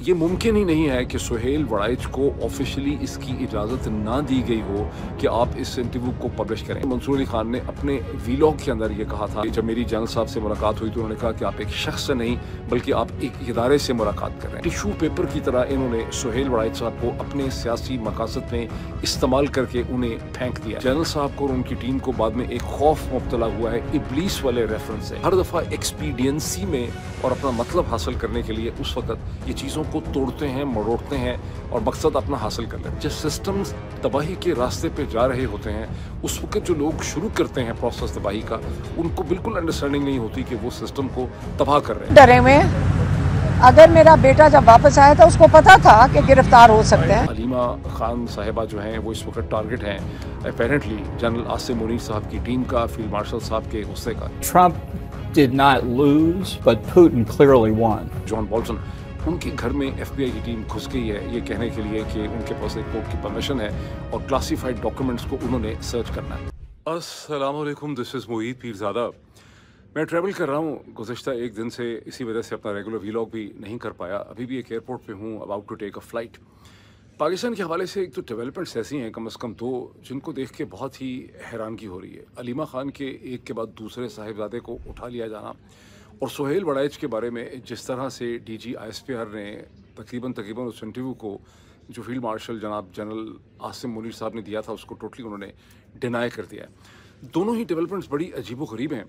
ये मुमकिन ही नहीं है कि सुहेल वड़ाइच को ऑफिशियली इसकी इजाज़त ना दी गई हो कि आप इस इंटरव्यू को पब्लिश करें। मंसूर अली खान ने अपने वीलॉग के अंदर ये कहा था, जब मेरी जनरल साहब से मुलाकात हुई तो उन्होंने कहा कि आप एक शख्स से नहीं बल्कि आप एक इदारे से मुलाकात कर रहे हैं। टिशू पेपर की तरह इन्होंने सुहेल वड़ाइच साहब को अपने सियासी मकासद में इस्तेमाल करके उन्हें फेंक दिया। जनरल साहब को और उनकी टीम को बाद में एक खौफ मुब्तला हुआ है इब्लीस वाले रेफरेंस से। हर दफ़ा एक्सपीडियंसी में और अपना मतलब हासिल करने के लिए उस वक्त ये चीज़ों को तोड़ते हैं, मरोड़ते हैं और मकसद अपना हासिल कर लेते हैं। जब सिस्टम्स तबाही के रास्ते पे जा रहे होते हैं उस वक्त जो लोग शुरू करते हैं प्रोसेस तबाही का, उनको बिल्कुल अंडरस्टैंडिंग नहीं होती कि वो सिस्टम को तबाह कर रहे हैं। डरे में अगर मेरा बेटा जब वापस आया था उसको पता था कि गिरफ्तार हो सकते हैं। अलीमा खान साहिबा जो हैं वो इस वक्त टारगेट हैं अपेरेंटली जनरल आसिम मुनीर साहब की टीम का, फील्ड मार्शल साहब के गुस्से का। Trump did not lose, but Putin clearly won. John Bolton उनके घर में FBI की टीम घुस गई है ये कहने के लिए कि उनके पास एक कोर्ट की परमिशन है और क्लासिफाइड डॉक्यूमेंट्स को उन्होंने सर्च करना है। अस्सलाम वालेकुम, दिस इज़ मोईद पीरज़ादा। मैं ट्रैवल कर रहा हूँ गुज़िश्ता एक दिन से, इसी वजह से अपना रेगुलर वीलॉग भी नहीं कर पाया। अभी भी एक एयरपोर्ट पे हूँ, about to take a flight. Pakistan के हवाले से एक तो डेवलपमेंट्स ऐसी हैं कम से कम दो, जिनको देख के बहुत ही हैरानगी हो रही है। अलीमा खान के एक के बाद दूसरे साहिबजादे को उठा लिया जाना और सुहेल वड़ाइच के बारे में जिस तरह से DG ISPR ने तकरीबन उस इंटरव्यू को जो फील्ड मार्शल जनाब जनरल आसिम मुनीर साहब ने दिया था उसको टोटली उन्होंने डिनाई कर दिया है। दोनों ही डेवलपमेंट्स बड़ी अजीबोगरीब हैं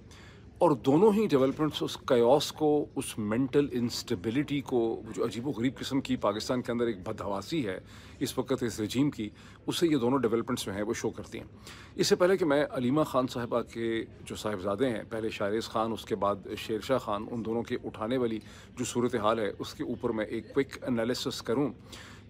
और दोनों ही डेवलपमेंट्स उस कयास को, उस मेंटल इंस्टेबिलिटी को, जो अजीबोगरीब किस्म की पाकिस्तान के अंदर एक बदहवासी है इस वक्त इस रजीम की, उससे ये दोनों डेवलपमेंट्स जो हैं वो शो करती हैं। इससे पहले कि मैं अलीमा खान साहिबा के जो साहिबजादे हैं, पहले शारिस खान उसके बाद शेरशाह खान, उन दोनों के उठाने वाली जो सूरत हाल है उसके ऊपर मैं एक क्विक एनालिसिस करूँ,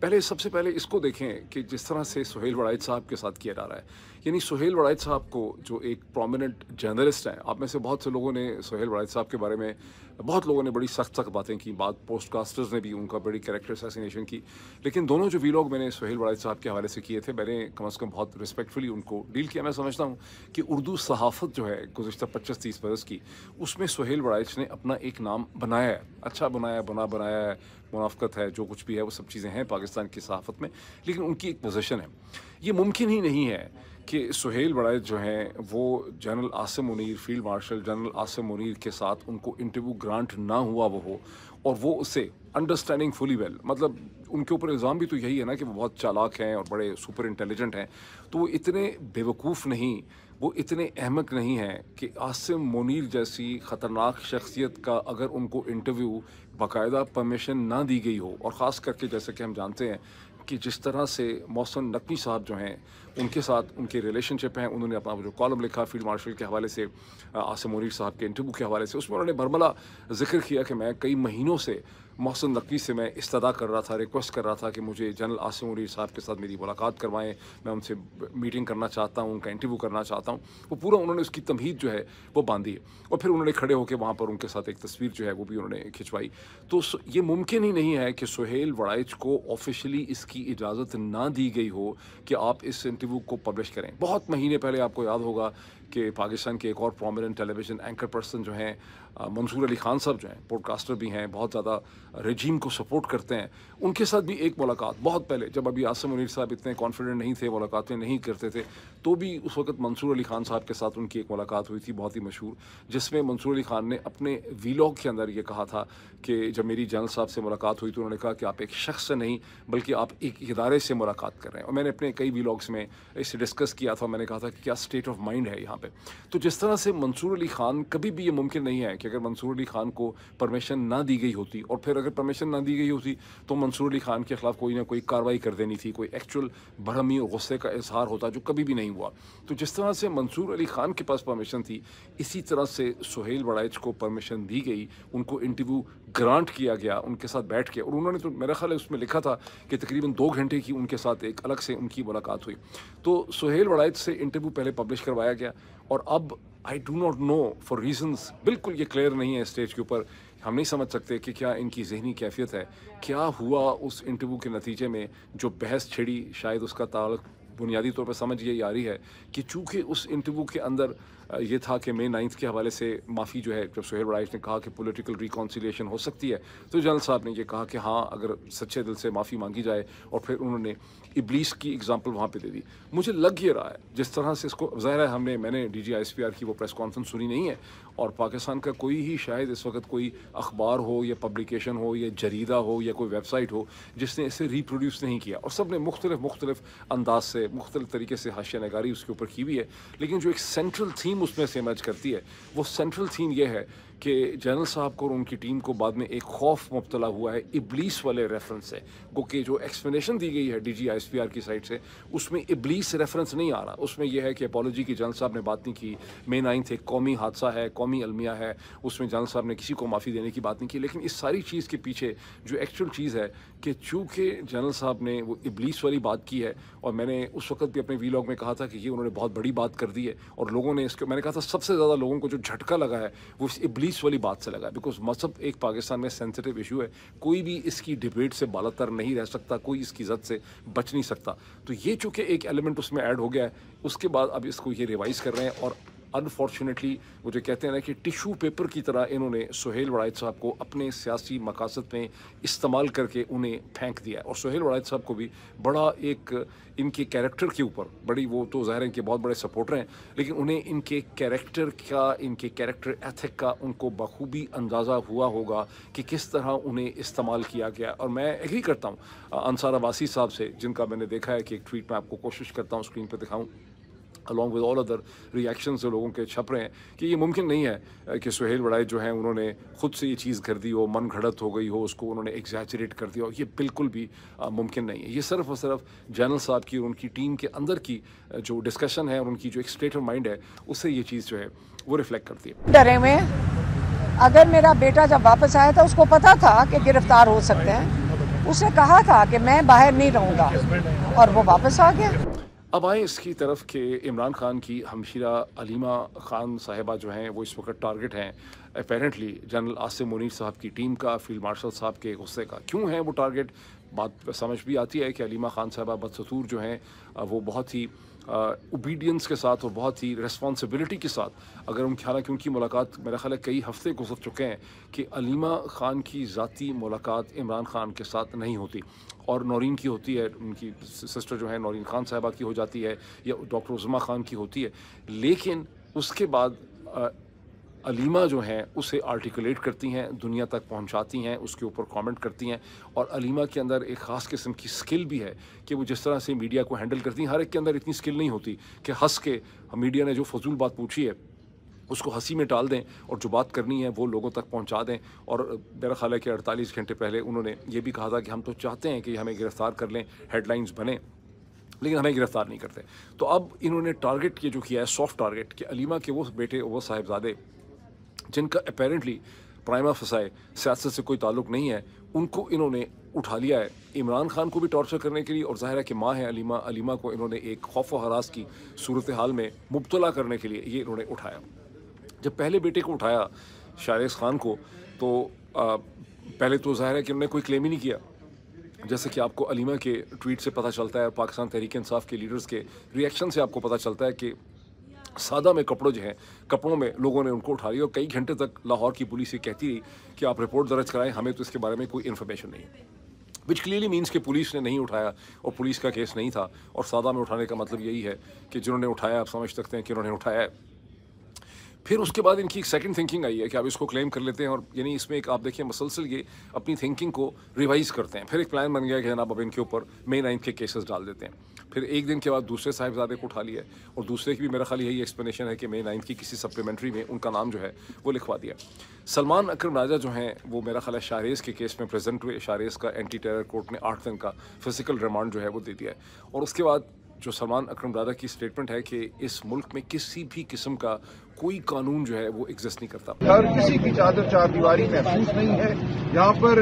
सबसे पहले इसको देखें कि जिस तरह से सुहेल वड़ाइच साहब के साथ किया जा रहा है। यानी सुहेल वड़ाइच साहब को जो एक प्रोमिनेंट जर्नलिस्ट हैं, आप में से बहुत से लोगों ने सुहेल वड़ाइच साहब के बारे में, बहुत लोगों ने बड़ी सख्त बातें की, बाद पोस्टकास्टर्स ने भी उनका बड़ी कैरेक्टर असैसिनेशन की, लेकिन दोनों जो वीलॉग मैंने सुहेल वड़ाइच साहब के हवाले से किए थे मैंने कम से कम बहुत रिस्पेक्टफुली उनको डील किया। मैं समझता हूँ कि उर्दू सहाफ़त जो है गुज़िश्ता 25-30 बरस की, उसमें सुहेल वड़ाइच ने अपना एक नाम बनाया है, अच्छा बनाया है, मुनाफ़क़त है, जो कुछ भी है वो सब चीज़ें हैं पाकिस्तान की सहाफ़त में, लेकिन उनकी एक पोजीशन है। ये मुमकिन ही नहीं है कि सुहेल वड़ाइच जो हैं वो general Asim Munir, field marshal general Asim Munir के साथ उनको इंटरव्यू ग्रांट ना हुआ वो हो और वो उससे अंडरस्टैंडिंग फुली वेल, मतलब उनके ऊपर इल्ज़ाम भी तो यही है ना कि वो बहुत चालाक हैं और बड़े सुपर इंटेलिजेंट हैं, तो वो इतने बेवकूफ़ नहीं, वो इतने अहमक नहीं हैं कि आसिम मुनीर जैसी ख़तरनाक शख्सियत का अगर उनको इंटरव्यू बाकायदा परमिशन ना दी गई हो, और ख़ास करके जैसे कि हम जानते हैं कि जिस तरह से मोहसिन नकवी साहब जो हैं उनके साथ उनके रिलेशनशिप हैं, उन्होंने अपना जो कॉलम लिखा फील्ड मार्शल के हवाले से, आसिम मुनीर साहब के इंटरव्यू के हवाले से, उसमें उन्होंने बरमला जिक्र किया कि मैं कई महीनों से मोहसिन नकवी से मैं इस्तदा कर रहा था, रिक्वेस्ट कर रहा था कि मुझे जनरल आसिम मुनीर साहब के साथ मेरी मुलाकात करवाएं, मैं उनसे मीटिंग करना चाहता हूं, उनका इंटरव्यू करना चाहता हूं। वो पूरा उन्होंने उसकी तमहीद जो है वो बांधी है और फिर उन्होंने खड़े होकर वहाँ पर उनके साथ एक तस्वीर जो है वो भी उन्होंने खिंचवाई। तो ये मुमकिन ही नहीं है कि सुहेल वड़ाइच को ऑफिशियली इसकी इजाज़त ना दी गई हो कि आप इस इंटरव्यू को पब्लिश करें। बहुत महीने पहले आपको याद होगा कि पाकिस्तान के एक और प्रोमिनेंट टेलीविज़न एंकर पर्सन जो हैं मंसूर अली खान साहब जो हैं, पॉडकास्टर भी हैं, बहुत ज़्यादा रजीम को सपोर्ट करते हैं, उनके साथ भी एक मुलाकात बहुत पहले, जब अभी आसिम मुनीर साहब इतने कॉन्फिडेंट नहीं थे, मुलाकातें नहीं करते थे, तो भी उस वक्त मंसूर अली खान साहब के साथ उनकी एक मुलाकात हुई थी बहुत ही मशहूर, जिसमें मंसूर अली खान ने अपने वीलॉग के अंदर ये कहा था कि जब मेरी जनरल साहब से मुलाकात हुई तो उन्होंने कहा कि आप एक शख्स से नहीं बल्कि आप एक इदारे से मुलाकात कर रहे हैं। और मैंने अपने कई वीलॉग्स में इसे डिस्कस किया था, मैंने कहा था कि क्या स्टेट ऑफ माइंड है यहाँ पे। तो जिस तरह से मंसूर अली खान, कभी भी ये मुमकिन नहीं है कि अगर मंसूर अली खान को परमिशन ना दी गई होती, और फिर अगर परमिशन ना दी गई होती तो मंसूर अली खान के ख़िलाफ़ कोई ना कोई कार्रवाई कर देनी थी, कोई एक्चुअल बरहमी और गुस्से का इजहार होता, जो कभी भी नहीं हुआ। तो जिस तरह से मंसूर अली खान के पास परमिशन थी, इसी तरह से सुहेल वड़ाइच को परमिशन दी गई, उनको इंटरव्यू ग्रांट किया गया उनके साथ बैठ के, और उन्होंने तो मेरा ख्याल है उसमें लिखा था कि तकरीबन 2 घंटे की उनके साथ एक अलग से उनकी मुलाकात हुई। तो सुहेल वड़ाइच से इंटरव्यू पहले पब्लिश करवाया गया और अब I do not know for reasons, बिल्कुल ये क्लियर नहीं है स्टेज के ऊपर, हम नहीं समझ सकते कि क्या इनकी जहनी कैफियत है, क्या हुआ उस इंटरव्यू के नतीजे में, जो बहस छिड़ी शायद उसका ताल्लुक बुनियादी तौर पर समझ ये आ रही है कि चूँकि उस इंटरव्यू के अंदर ये था कि मई 9 के हवाले से माफ़ी जो है, जब सुहेल वड़ाइच ने कहा कि पॉलिटिकल रिकॉन्सिलिएशन हो सकती है, तो जनरल साहब ने ये कहा कि हाँ, अगर सच्चे दिल से माफ़ी मांगी जाए, और फिर उन्होंने इब्लीस की एग्जांपल वहाँ पे दे दी। मुझे लग ये रहा है जिस तरह से इसको, ज़ाहिर है मैंने DGISPR की वो प्रेस कॉन्फ्रेंस सुनी नहीं है, और पाकिस्तान का कोई ही शायद इस वक्त कोई अखबार हो या पब्लिकेशन हो या जरीदा हो या कोई वेबसाइट हो जिसने इसे रिप्रोड्यूस नहीं किया, और सब ने मुख्तलिफ अंदाज से मुख्तलिफ तरीके से हाशिया नगारी उसके ऊपर की हुई है। लेकिन जो एक सेंट्रल थीम उसमें से इमर्ज करती है, वो सेंट्रल थीम ये है कि जनरल साहब को और उनकी टीम को बाद में एक खौफ मुब्तला हुआ है इब्लीस वाले रेफरेंस से, क्योंकि जो एक्सप्लेनेशन दी गई है DGISPR की साइड से उसमें इब्लीस रेफरेंस नहीं आ रहा। उसमें यह है कि अपॉलॉजी की जनरल साहब ने बात नहीं की, मई 9 एक कौमी हादसा है, कौमी अलमिया है, उसमें जनरल साहब ने किसी को माफ़ी देने की बात नहीं की। लेकिन इस सारी चीज़ के पीछे जो एक्चुअल चीज़ है कि चूँकि जनरल साहब ने वो इब्लीस वाली बात की है, और मैंने उस वक्त भी अपने वीलॉग में कहा था कि ये उन्होंने बहुत बड़ी बात कर दी है, और लोगों ने इसको, मैंने कहा था सबसे ज़्यादा लोगों को जो झटका लगा है वो इस इब्लीस वाली बात से लगा, बिकॉज मजहब एक पाकिस्तान में सेंसिटिव इशू है, कोई भी इसकी डिबेट से बालातर नहीं रह सकता, कोई इसकी इज़्ज़त से बच नहीं सकता। तो ये चूँकि एक एलिमेंट उसमें ऐड हो गया है, उसके बाद अब इसको ये रिवाइज़ कर रहे हैं, और अनफॉर्चुनेटली वो जो कहते हैं ना कि टिशू पेपर की तरह इन्होंने सुहेल वड़ाइच साहब को अपने सियासी मकासद में इस्तेमाल करके उन्हें फेंक दिया है। और सुहेल वड़ाइच साहब को भी बड़ा एक इनके कैरेक्टर के ऊपर बड़ी, वो तो ज़ाहिर है कि बहुत बड़े सपोर्टर हैं, लेकिन उन्हें इनके कैरेक्टर का, इनके कैरेक्टर एथिक का उनको बखूबी अंदाज़ा हुआ होगा कि किस तरह उन्हें इस्तेमाल किया गया। और मैं एग्री करता हूँ अंसार अब्बासी साहब से, जिनका मैंने देखा है कि एक ट्वीट में आपको कोशिश करता हूँ स्क्रीन पर दिखाऊँ, along with all other reactions जो लोगों के छप रहे हैं, कि ये मुमकिन नहीं है कि सुहेल वड़ाइच जो हैं उन्होंने खुद से ये चीज़ कर दी हो, मन घड़त हो गई हो, उसको उन्होंने एग्जैजरेट कर दिया हो। ये बिल्कुल भी मुमकिन नहीं है। ये सिर्फ और सिर्फ जनरल साहब की और उनकी टीम के अंदर की जो डिस्कशन है और उनकी जो एक स्टेट ऑफ माइंड है, उससे ये चीज़ जो है वो रिफ्लेक्ट करती है। डरे हुए हैं। अगर मेरा बेटा जब वापस आया था, उसको पता था कि गिरफ्तार हो सकते हैं, उसने कहा था कि मैं बाहर नहीं रहूँगा, और वो वापस आ गया। अब आए इसकी तरफ कि इमरान खान की हमशीरा अलीमा खान साहिबा जो हैं वो इस वक्त टारगेट हैं अपेरेंटली जनरल आसिम मुनीर साहब की टीम का, फील्ड मार्शल साहब के गुस्से का। क्यों है वो टारगेट, बात समझ भी आती है कि अलीमा खान साहिबा बदसतूर जो हैं वो बहुत ही ओबीडियंस के साथ और बहुत ही रिस्पॉन्सिबिलिटी के साथ, अगर हालांकि उनकी मुलाकात मेरा ख्याल है कई हफ्ते गुजर चुके हैं कि अलीमा खान की ज़ाती मुलाकात इमरान खान के साथ नहीं होती, और नौरीन की होती है, उनकी सिस्टर जो है नौरीन खान साहिबा की हो जाती है, या डॉक्टर उज़मा खान की होती है। लेकिन उसके बाद अलीमा जो हैं उसे आर्टिकुलेट करती हैं, दुनिया तक पहुंचाती हैं, उसके ऊपर कमेंट करती हैं, और अलीमा के अंदर एक ख़ास किस्म की स्किल भी है कि वो जिस तरह से मीडिया को हैंडल करती हैं, हर एक के अंदर इतनी स्किल नहीं होती कि हंस के मीडिया ने जो फजूल बात पूछी है उसको हंसी में टाल दें, और जो बात करनी है वो लोगों तक पहुंचा दें। और मेरा ख्याल है कि 48 घंटे पहले उन्होंने ये भी कहा था कि हम तो चाहते हैं कि हमें गिरफ़्तार कर लें, हेडलाइंस बने, लेकिन हमें गिरफ़्तार नहीं करते। तो अब इन्होंने टारगेट ये जो किया है, सॉफ्ट टारगेट, कि अलीमा के वो बेटे, वो साहिबजादे जिनका अपेरेंटली प्राइमा फसाए सियासत से कोई ताल्लुक़ नहीं है, उनको इन्होंने उठा लिया है इमरान खान को भी टॉर्चर करने के लिए, और ज़ाहिर है कि माँ है अलीमा, अलीमा को इन्होंने एक खौफ व हरास की सूरत हाल में मुब्तला करने के लिए ये इन्होंने उठाया। जब पहले बेटे को उठाया शारेस खान को, तो पहले तो ज़ाहिर है कि उन्होंने कोई क्लेम ही नहीं किया, जैसे कि आपको अलीमा के ट्वीट से पता चलता है, पाकिस्तान तहरीक इंसाफ के लीडर्स के रिएक्शन से आपको पता चलता है कि सादा में कपड़ों जो हैं, कपड़ों में लोगों ने उनको उठा लिया, और कई घंटे तक लाहौर की पुलिस ये कहती रही कि आप रिपोर्ट दर्ज कराएं, हमें तो इसके बारे में कोई इन्फॉर्मेशन नहीं है, विच क्लियरली मीन्स कि पुलिस ने नहीं उठाया और पुलिस का केस नहीं था। और सादा में उठाने का मतलब यही है कि जिन्होंने उठाया आप समझ सकते हैं कि उन्होंने उठाया है। फिर उसके बाद इनकी एक सेकंड थिंकिंग आई है कि आप इसको क्लेम कर लेते हैं, और यानी इसमें एक आप देखिए मसलसल ये अपनी थिंकिंग को रिवाइज़ करते हैं। फिर एक प्लान बन गया कि जनाब अब इनके ऊपर मई 9 के केसेस डाल देते हैं। फिर एक दिन के बाद दूसरे साहिबजादे को उठा लिया, और दूसरे की भी मेरा ख्याल यही एक्सप्लेनेशन है कि मई 9 की किसी सप्लीमेंट्री में उनका नाम जो है वो लिखवा दिया। सलमान अकरम राजा जो हैं वो मेरा ख्याल है शारेस के केस में प्रेजेंट हुए, शारेस का एंटी टेरर कोर्ट ने 8 दिन का फिजिकल रिमांड जो है वो दे दिया है। और उसके बाद जो सलमान अकरम राजा की स्टेटमेंट है कि इस मुल्क में किसी भी किस्म का कोई कानून जो है वो एग्जिस्ट नहीं करता, हर किसी की चादर चारदीवारी महफूज नहीं है, यहाँ पर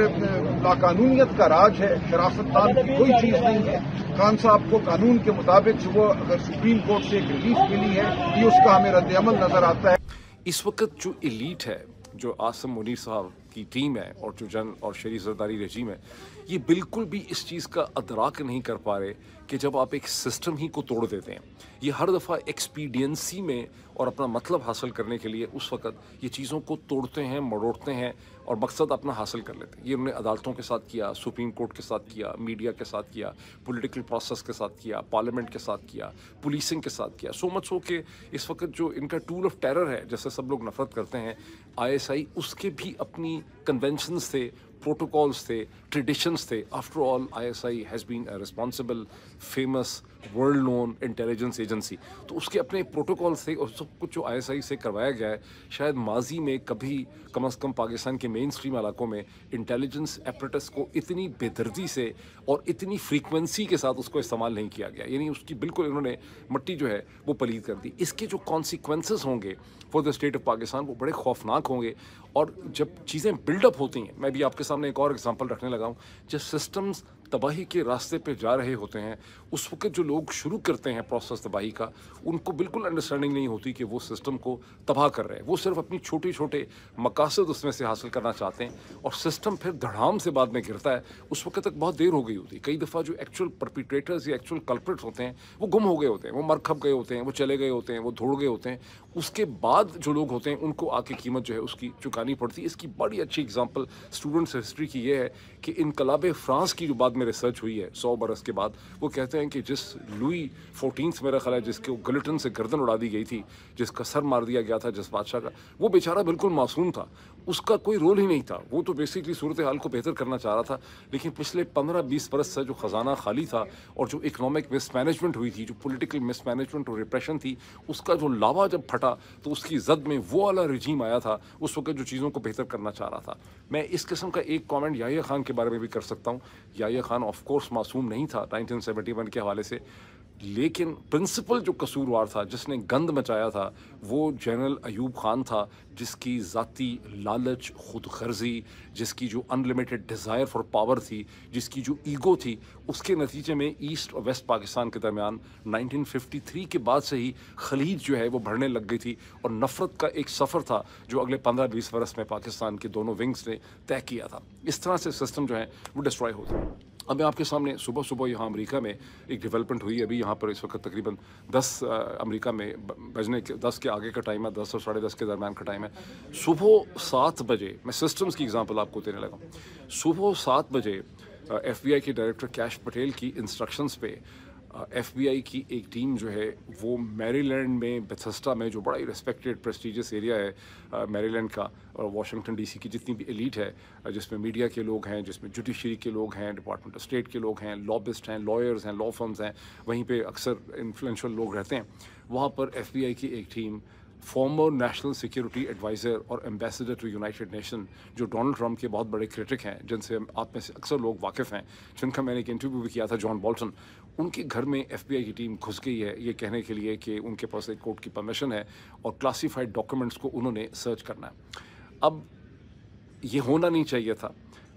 लाकानूनियत का राज है, शराफत की कोई चीज़ नहीं है। खान साहब को कानून के मुताबिक जो अगर सुप्रीम कोर्ट से एक रिलीफ मिली है, ये उसका हमें रद्द-ए-अमल नजर आता है। इस वक्त जो एलीट है, जो आसिम मुनीर साहब की टीम है, और जो जन और शरीफ जरदारी रजीम है, یہ بالکل بھی اس چیز کا ادراک نہیں کر پا رہے کہ جب آپ ایک سسٹم ہی کو توڑ دیتے ہیں، یہ ہر دفعہ ایکسپیڈینسی میں اور اپنا مطلب حاصل کرنے کے لیے اس وقت یہ چیزوں کو توڑتے ہیں، مروڑتے ہیں اور مقصد اپنا حاصل کر لیتے ہیں۔ یہ انہوں نے عدالتوں کے ساتھ کیا، سپریم کورٹ کے ساتھ کیا، میڈیا کے ساتھ کیا، پولیٹیکل پروسیس کے ساتھ کیا، پارلیمنٹ کے ساتھ کیا، پولیسنگ کے ساتھ کیا، سو مچ ہو کہ اس وقت جو ان کا ٹول آف ٹیرر ہے جیسے سب لوگ نفرت کرتے ہیں ISI، اس کے بھی اپنی کنونشنز تھے، پروٹوکالز تھے، ٹریڈیشنز تھے۔ After all ISI has been a responsible famous world known intelligence agency, تو اس کے اپنے پروٹوکالز تھے اور سب کچھ جو ISI سے کروایا گیا ہے شاید ماضی میں کبھی کم از کم پاکستان کے مین اسٹریم علاقوں میں انٹیلیجنس ایپریٹس کو اتنی بے دردی سے اور اتنی فریکوینسی کے ساتھ اس کو استعمال نہیں کیا گیا، یعنی اس کی بالکل انہوں نے مٹی جو ہے وہ پلید کر دی۔ اس کے جو کانسیکوینسز ہوں گے for the state of Pakistan وہ بڑے خوفناک ہوں گے، اور جب چیزیں بلڈ اپ ہوتی ہیں، میں بھی آپ کے سامنے ایک اور ایگزامپل رکھنے لگا ہوں، جب سسٹمز تباہی کے راستے پہ جا رہے ہوتے ہیں اس وقت جو لوگ شروع کرتے ہیں پروسیس تباہی کا، ان کو بالکل انڈرسٹینڈنگ نہیں ہوتی کہ وہ سسٹم کو تباہ کر رہے ہیں، وہ صرف اپنی چھوٹے چھوٹے مقاصد اس میں سے حاصل کرنا چاہتے ہیں، اور سسٹم پھر دھڑام سے بعد میں گرتا ہے، اس وقت تک بہت دیر ہو گئی ہوتی ہے۔ کئی دفعہ جو ایکچوئل پرپیٹریٹرز یا ایکچوئل کلپریٹس ہوتے ہیں وہ گم ہو گئے ہوتے ہیں، وہ مر کھپ گئے ہوتے ہیں، وہ چلے گئے ہوتے ہیں، وہ دھوڑ گئے ہوتے ہیں، اس کے بعد جو لوگ ہوتے ہیں ان کو آ کے قیمت جو ہے اس کی چکانی پڑتی ہے۔ اس کی بڑی اچھی اگزامپل اسٹوڈنٹس ہسٹری کی یہ ہے کہ انقلاب فرانس کی جو بعد میں ریسرچ ہوئی ہے 100 برس کے بعد، وہ کہتے ہیں کہ جس لوئی 14 میرا خیال ہے جس کے گلٹن سے گردن اڑا دی گئی تھی، جس کا سر مار دیا گیا تھا جس بادشاہ کا، وہ بیچارہ بالکل معصوم تھا، اس کا کوئی رول ہی نہیں تھا، وہ تو بیسکلی صورتحال کو بہتر کرنا چاہ رہا تھا، لیکن پچھلے 15-20 برس سے جو خزانہ خالی تھا اور جو اکنامک مس مینجمنٹ ہوئی تھی، جو پولیٹیکل مس مینجمنٹ اور ریپریشن تھی، اس کا جو لاوا جب پھٹا تو اس کی زد میں وہ والا رجیم آیا تھا اس وقت جو چیزوں کو بہتر کرنا چاہ رہا تھا۔ میں اس قسم کا ایک کامنٹ یحییٰ خان کے بارے میں بھی کر سکتا ہوں۔ یحییٰ خان آف کورس معصوم نہیں تھا 1971 کے حوالے سے، لیکن پرنسپل جو قصوروار تھا، جس نے گند مچایا تھا، وہ جنرل ایوب خان تھا، جس کی ذاتی لالچ، خود غرضی، جس کی جو انلیمیٹڈ ڈیزائر فار پاور تھی، جس کی جو ایگو تھی، اس کے نتیجے میں ایسٹ اور ویسٹ پاکستان کے درمیان 1953 کے بعد سے ہی خلیج جو ہے وہ بڑھنے لگ گئی تھی، اور نفرت کا ایک سفر تھا جو اگلے 15-20 برس میں پاکستان کے دونوں ونگز نے طے کیا تھا۔ اس طرح سے سسٹم جو ہے وہ ڈسٹرائے ہوتا ہے۔ اب میں آپ کے سامنے صبح یہاں امریکہ میں ایک ڈیولپمنٹ ہوئی، ابھی یہاں پر اس وقت تقریباً 10 امریکہ میں بجنے کے 10 کے آگے کا ٹائم ہے، 10 اور 10:30 کے درمیان کا ٹائم ہے۔ صبح 7 بجے میں سسٹمز کی ایگزامپل آپ کو دینے لگا ہوں۔ صبح 7 بجے FBI کے ڈائریکٹر کیش پٹیل کی انسٹرکشنز پہ FBI کی ایک ٹیم جو ہے وہ میری لینڈ میں بیتھسڈا میں، جو بڑا ہی ریسپیکٹڈ پریسٹیجس ایریا ہے میری لینڈ کا، اور واشنگٹن DC کی جتنی بھی ایلیٹ ہے، جس میں میڈیا کے لوگ ہیں، جس میں جوڈیشری کے لوگ ہیں، ڈپارٹمنٹ آف اسٹیٹ کے لوگ ہیں، لابسٹ ہیں، لائرز ہیں، لا فرمز ہیں، وہیں پہ اکثر انفلوئنشل لوگ رہتے ہیں۔ وہاں پر FBI کی ایک team former national security advisor اور ایمبیسڈر ٹو یونائٹڈ نیشن، جو ڈونلڈ ٹرمپ کے بہت بڑے کرٹک ہیں، جن سے آپ میں سے اکثر لوگ واقف ہیں، جن کا میں نے ایک انٹرویو بھی کیا تھا، جان بولٹن، ان کے گھر میں FBI کی ٹیم گھس گئی ہے یہ کہنے کے لیے کہ ان کے پاس ایک کورٹ کی پرمیشن ہے اور کلاسیفائڈ ڈاکومنٹس کو انہوں نے سرچ کرنا ہے۔ اب یہ ہونا نہیں چاہیے تھا۔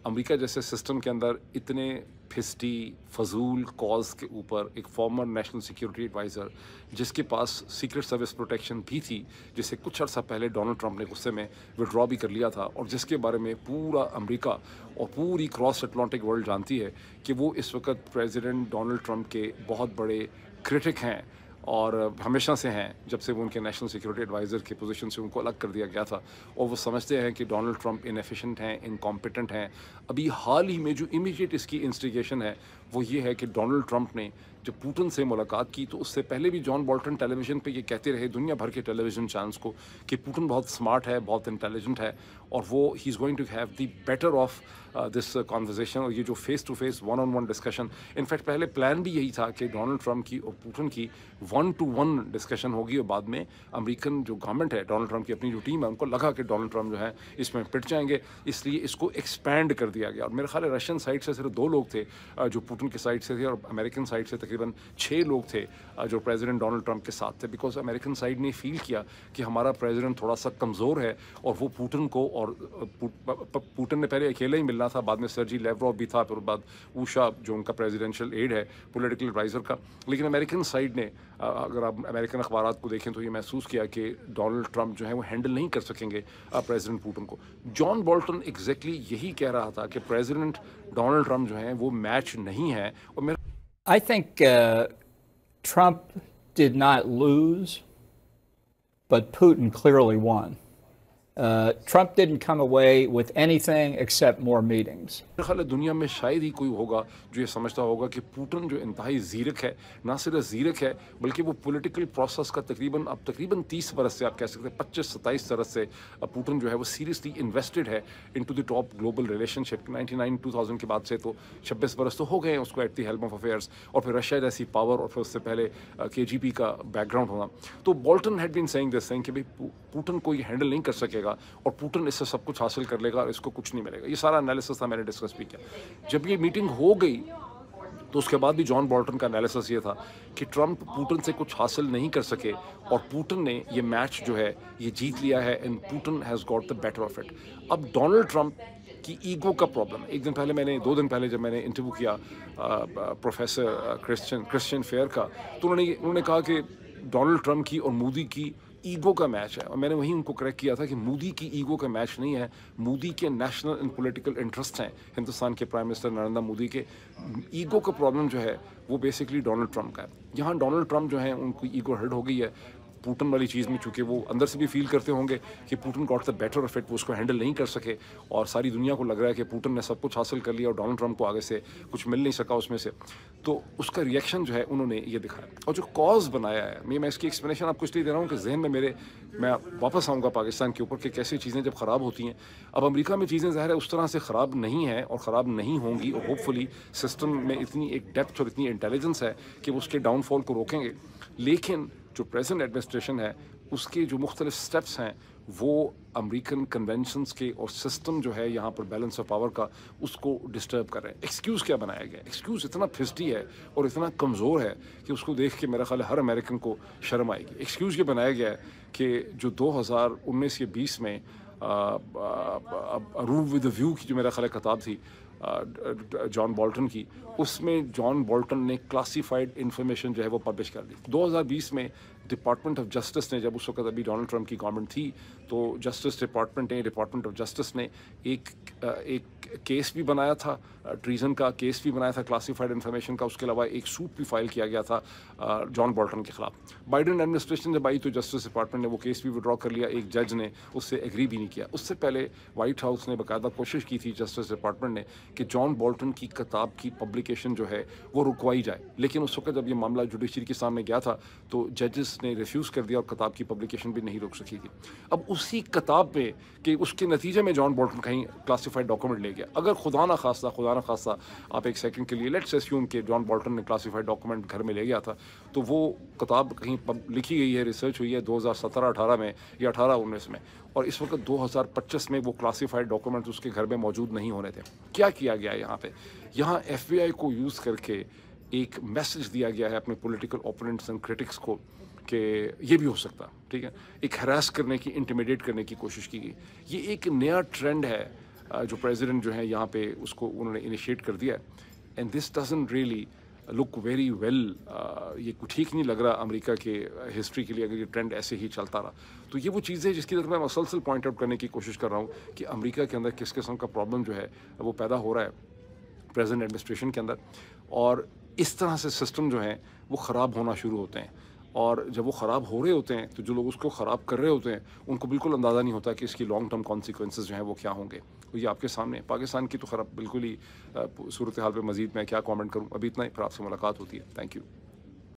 امریکہ جیسے سسٹم کے اندر اتنے پھسٹی فضول کاز کے اوپر ایک فارمر نیشنل سیکیورٹی ایڈوائزر، جس کے پاس سیکرٹ سروس پروٹیکشن بھی تھی، جسے کچھ عرصہ پہلے ڈونلڈ ٹرمپ نے غصے میں وڈرا بھی کر لیا تھا، اور جس کے بارے میں پورا امریکہ اور پوری کراس اٹلانٹک ورلڈ جانتی ہے کہ وہ اس وقت پریزیڈنٹ ڈونلڈ ٹرمپ کے بہت بڑے کرٹک ہیں، اور ہمیشہ سے ہیں، جب سے وہ ان کے نیشنل سیکیورٹی ایڈوائزر کی پوزیشن سے ان کو الگ کر دیا گیا تھا، اور وہ سمجھتے ہیں کہ ڈونلڈ ٹرمپ انیفیشینٹ ہیں، انکمپیٹنٹ ہیں۔ ابھی حال ہی میں جو امیڈیٹ اس کی انسٹیگیشن ہے وہ یہ ہے کہ ڈونلڈ ٹرمپ نے جب پوٹن سے ملاقات کی تو اس سے پہلے بھی جان بولٹن ٹیلی ویژن پہ یہ کہتے رہے دنیا بھر کے ٹیلی ویژن چینلز کو کہ پوٹن بہت اسمارٹ ہے، بہت انٹیلیجنٹ ہے، اور وہ ہی is going to have the better of this conversation, اور یہ جو face to face 1-on-1 discussion, in fact پہلے پلان بھی یہی تھا کہ ڈونلڈ ٹرمپ کی اور پوٹن کی 1-to-1 ڈسکشن ہوگی، اور بعد میں امریکن جو گورنمنٹ ہے، ڈونلڈ ٹرمپ کی اپنی جو ٹیم ہے، ان کو لگا کہ ڈونلڈ ٹرمپ جو ہے اس میں پٹ جائیں گے، اس لیے اس کو ایکسپینڈ کر دیا گیا۔ اور میرے خیال ہے رشین سائڈ سے صرف 2 لوگ تھے جو پوٹن کے سائڈ سے تھے، اور امریکن سائڈ سے تقریباً 6 لوگ تھے جو پریزیڈنٹ ڈونلڈ ٹرمپ کے ساتھ تھے، بیکاز امریکن سائڈ نے فیل کیا کہ ہمارا پریزیڈنٹ تھوڑا سا کمزور ہے اور وہ پوٹن کو اور پوٹن نے پہلے اکیلا ہی ملنا تھا, بعد میں سرجی لیوروف بھی تھا, پھر بعد اوشا جو ان کا پریزیڈینشیل ایڈ ہے, پولیٹیکل ایڈوائزر کا. لیکن امریکن سائڈ نے, اگر آپ امریکن اخبارات کو دیکھیں تو یہ محسوس کیا کہ ڈونلڈ ٹرمپ جو ہے وہ ہینڈل نہیں کر سکیں گے پریزیڈنٹ پوٹن کو. جان بولٹن ایگزیکٹلی یہی کہہ رہا تھا کہ پریزیڈنٹ ڈونلڈ ٹرمپ جو ہیں وہ میچ نہیں ہے. اور میرا I think Trump did not lose, but Putin clearly won. Trump didn't come away with anything except more meetings. خیال ہے دنیا میں شاید ہی کوئی ہوگا جو یہ سمجھتا ہوگا کہ پوٹن جو انتہائی زیرک ہے, نہ صرف زیرک ہے بلکہ وہ پولیٹیکل پروسیس کا تقریباً 30 برس سے, آپ کہہ سکتے ہیں 25-27 برس سے پوٹن جو ہے وہ سیریسلی انویسٹڈ ہے into the top global relationship. 99-2000 کے بعد سے تو 26 برس تو ہو گئے ہیں اس کو at the helm of affairs, اور پھر رشیا جیسی پاور, اور پھر اس سے پہلے KGB کا بیک گراؤنڈ ہونا. تو Bolton had been seeing this thing کہ بھائی پوٹن کو یہ ہینڈل نہیں کر سکے گا اور پوٹن اس سے سب کچھ حاصل کر لے گا اور اس کو کچھ نہیں ملے گا. یہ سارا انالیسس تھا, میں نے ڈسکس بھی کیا. جب یہ میٹنگ ہو گئی تو اس کے بعد بھی جان بولٹن کا انالیسس یہ تھا کہ ٹرمپ پوٹن سے کچھ حاصل نہیں کر سکے اور پوٹن نے یہ میچ جو ہے یہ جیت لیا ہے, and Putin has got the better of it. اب ڈونلڈ ٹرمپ کی ایگو کا پرابلم ہے. ایک دن پہلے 2 دن پہلے جب میں نے انٹرویو کیا پروفیسر کرسچین فیئر کا, تو انہوں نے کہا کہ ڈونلڈ ٹرمپ کی اور مودی کی ایگو کا میچ ہے, اور میں نے وہیں ان کو کریکٹ کیا تھا کہ مودی کی ایگو کا میچ نہیں ہے, مودی کے نیشنل اینڈ پولیٹیکل انٹرسٹ ہیں ہندوستان کے پرائم منسٹر نریندر مودی کے. ایگو کا پرابلم جو ہے وہ بیسکلی ڈونلڈ ٹرمپ کا ہے. یہاں ڈونلڈ ٹرمپ جو ہیں ان کی ایگو ہرٹ ہو گئی ہے پوٹن والی چیز میں, چونکہ وہ اندر سے بھی فیل کرتے ہوں گے کہ Putin got the better of it, وہ اس کو ہینڈل نہیں کر سکے, اور ساری دنیا کو لگ رہا ہے کہ پوٹن نے سب کچھ حاصل کر لیا اور ڈونلڈ ٹرمپ کو آگے سے کچھ مل نہیں سکا اس میں سے. تو اس کا ریئیکشن جو ہے انہوں نے یہ دکھایا, اور جو کاز بنایا ہے, میں اس کی ایکسپلینیشن آپ کو اس لیے دے رہا ہوں کہ ذہن میں میں واپس آؤں گا پاکستان کے اوپر کہ کیسے چیزیں جب خراب ہوتی ہیں. اب امریکہ میں چیزیں ظاہر ہے اس طرح سے خراب نہیں ہیں اور خراب نہیں ہوں گی, اور ہوپ فلی سسٹم میں اتنی ایک ڈیپتھ اور اتنی انٹیلیجنس ہے کہ وہ اس کے ڈاؤن فال کو روکیں گے. لیکن جو پریزنٹ ایڈمنسٹریشن ہے اس کے جو مختلف سٹیپس ہیں وہ امریکن کنونشنز کے اور سسٹم جو ہے یہاں پر بیلنس آف پاور کا اس کو ڈسٹرب کر رہے ہیں. ایکسکیوز کیا بنایا گیا, ایکسکیوز اتنا پھسٹی ہے اور اتنا کمزور ہے کہ اس کو دیکھ کے میرا خیال ہے ہر امریکن کو شرم آئے گی. ایکسکیوز یہ بنایا گیا ہے کہ جو 2019 یا 20 میں روم ود ویو کی جو میرا خیال ہے کتاب تھی جان بولٹن کی, اس میں جان بولٹن نے کلاسیفائڈ انفارمیشن جو ہے وہ پبلش کر دی. 2020 میں ڈپارٹمنٹ آف جسٹس نے, جب اس وقت ابھی ڈونلڈ ٹرمپ کی گورنمنٹ تھی, تو جسٹس ڈپارٹمنٹ آف جسٹس نے ایک کیس بھی بنایا تھا, ٹریزن کا کیس بھی بنایا تھا کلاسیفائڈ انفارمیشن کا. اس کے علاوہ ایک سوٹ بھی فائل کیا گیا تھا جان بولٹن کے خلاف. بائیڈن ایڈمنسٹریشن جب آئی تو جسٹس ڈپارٹمنٹ نے وہ کیس بھی وڈرا کر لیا, ایک جج نے اس سے ایگری بھی نہیں کیا. اس سے پہلے وائٹ ہاؤس نے باقاعدہ کوشش کی تھی جسٹس ڈپارٹمنٹ نے کہ جان بولٹن کی کتاب کی پبلیکیشن جو ہے وہ رکوائی جائے, لیکن اس وقت جب یہ معاملہ جوڈیشری کے سامنے گیا تھا تو ججز نے ریفیوز کر دیا اور کتاب کی پبلیکیشن بھی نہیں روک سکی تھی. اب اسی کتاب میں کہ اس کے نتیجے میں جان بولٹن کہیں کلاسیفائڈ ڈاکومنٹ لے گیا. اگر خدا نہ خواستہ آپ ایک سیکنڈ کے لیے لیٹس اسیوم کہ جان بولٹن نے کلاسیفائڈ ڈاکومنٹ گھر میں لے گیا تھا, تو وہ کتاب کہیں لکھی گئی ہے, ریسرچ ہوئی ہے 2017-18 میں یا 18-19 میں, اور اس وقت 2025 میں وہ کلاسیفائڈ ڈاکومنٹ اس کے گھر میں موجود نہیں ہونے تھے. کیا کیا گیا ہے یہاں پہ؟ یہاں FBI کو یوز کر کے ایک میسج دیا گیا ہے اپنے پولیٹیکل اوپوننٹس اینڈ کرٹکس کو کہ یہ بھی ہو سکتا, ٹھیک ہے, ایک ہراس کرنے کی, انٹیمیڈیٹ کرنے کی کوشش کی گئی. یہ ایک نیا ٹرینڈ ہے جو پریزیڈنٹ جو ہے یہاں پہ اس کو انہوں نے انیشیٹ کر دیا ہے, and this doesn't really look very well. یہ ٹھیک نہیں لگ رہا امریکہ کے ہسٹری کے لیے اگر یہ ٹرینڈ ایسے ہی چلتا رہا. تو یہ وہ چیزیں جس کی طرف میں مسلسل پوائنٹ آؤٹ کرنے کی کوشش کر رہا ہوں کہ امریکہ کے اندر کس قسم کا پرابلم جو ہے وہ پیدا ہو رہا ہے پریزنٹ ایڈمنسٹریشن کے اندر, اور اس طرح سے سسٹم جو ہیں وہ خراب ہونا شروع ہوتے ہیں. اور جب وہ خراب ہو رہے ہوتے ہیں تو جو لوگ اس کو خراب کر رہے ہوتے ہیں ان کو بالکل اندازہ نہیں ہوتا کہ اس کی لانگ ٹرم کانسیکوینسز جو ہیں وہ کیا ہوں گے. تو یہ آپ کے سامنے پاکستان کی تو خراب بالکل ہی صورتحال پہ مزید میں کیا کامنٹ کروں, ابھی اتنا ہی, پھر آپ سے ملاقات ہوتی ہے. Thank you.